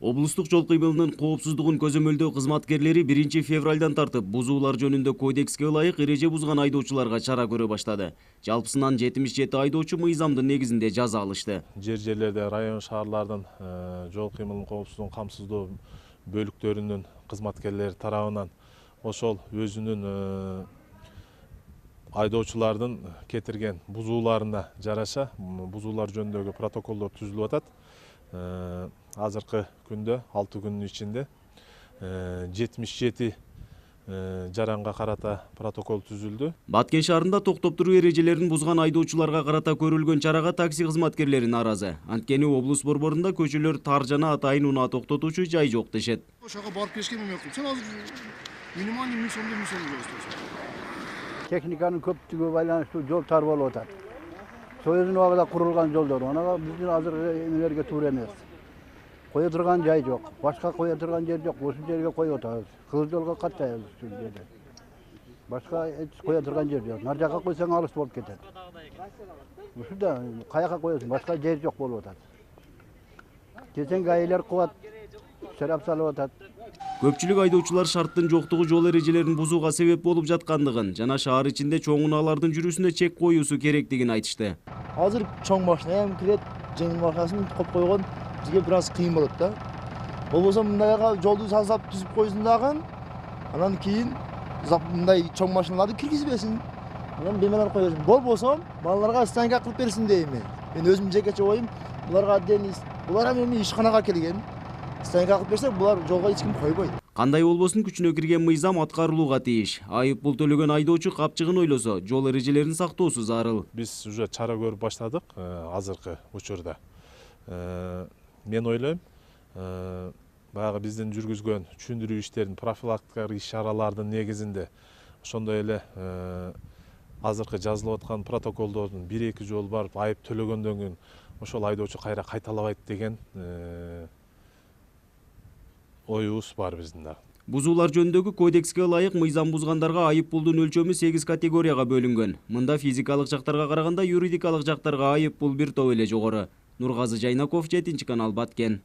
Облустук жол кыймылынын коопсуздугун көзөмөлдөө кызматкерлери 1 февралдан тартып бузуулар жөнүндө кодекске ылайык эреже бузган айдоочуларга чара көрө баштады. Жалпысынан 77 айдоочу мыйзамдын негизинде жаза алышты. Жерлерде район шаарлардын жол кыймылынын коопсуздугун камсыздоо бөлүктөрүнүн кызматкерлери тарабынан ошол өзүнүн айдоочулардын кетирген бузууларына жараша бузуулар жөнүндөгү протоколдор түзүлүп атат. Азыркы күндө 6 күндүн ичинде 77 жаранга карата протокол түзүлдү. Баткен шаарында токтоп туруу эрежелерин бузган айдоочуларга карата көрүлгөн чарага такси кызматкерлери нааразы. Анткени облус борборунда көчөлөр тар жана атайын унаа токтотуучу жай жок дешет. Ошого барып келишке мүмкүн. Сен азыр минималдуу 1000 сом бересиң. Техниканын көптүгүгө байланыштуу жол тар болуп атат. Союздун убагында курулган жолдор, ага биздин азыр эмелерге туура эмес. Кое турган жай жок, башка кое турган жер жок. Ошол жерге коюп атабыз. Кызыл жолго каттайбыз ушул жерде. Башка кое турган жер жок. Нар жака койсоң алыс болуп кетет. Ушуда каяка коесуң, башка жер жок болуп атат. Кесең гаилер кубат, шарап салып атат. Көпчүлүк айдоочулар шарттын жоктугу жол эрежелерин бузууга себеп болуп жаткандыгын жана шаар ичинде чоң унаалардын жүрүүсүнө чек коюусу керектигин айтышты. Азыр чоң машина ham кирет, жеңил машинасын коюп койгон бизге бир аз кыйын болот да. Болбосо мындайга жолду салсап түзүп койсун дагы, анан кийин мындай чоң машиналарды киргизбесин. Анан бемелер коесун. Болбосо балаларга станка кылып берсин дейм мен. Мен өзүм жекече оюм, буларга отдельный, булар эми ишканага келген. Станка кылып берсе, булар жолго эч ким койбойт. Кандай болбосун күчүнө кирген мыйзам аткарылууга тийиш. Айып пул төлөгөн айдоочу капчыгын ойлосо, жол эрежелерин сактоосу зарыл. Биз уже чара көрүп баштадык азыркы учурда. Мен ойлойм, баягы биздин жүргүзгөн түшүндүрүү иштерин, профилактикалык иш-чаралардын негизинде ошондой эле азыркы жазылып аткан протоколдордун 1-2 жолу барып айып төлөгөндөн кийин ошол айдоочу кайра кайталабайт деген оюбуз бар биздин да. Бузуулар жөнүндөгү кодекске ылайык мыйзам бузгандарга айып пулдун өлчөмү 8 категорияга бөлүнгөн. Мында физикалык жактарга караганда юридикалык жактарга айып пул бир топ эле жогору. Нургазы Жайнаков, 7 канал, Баткен.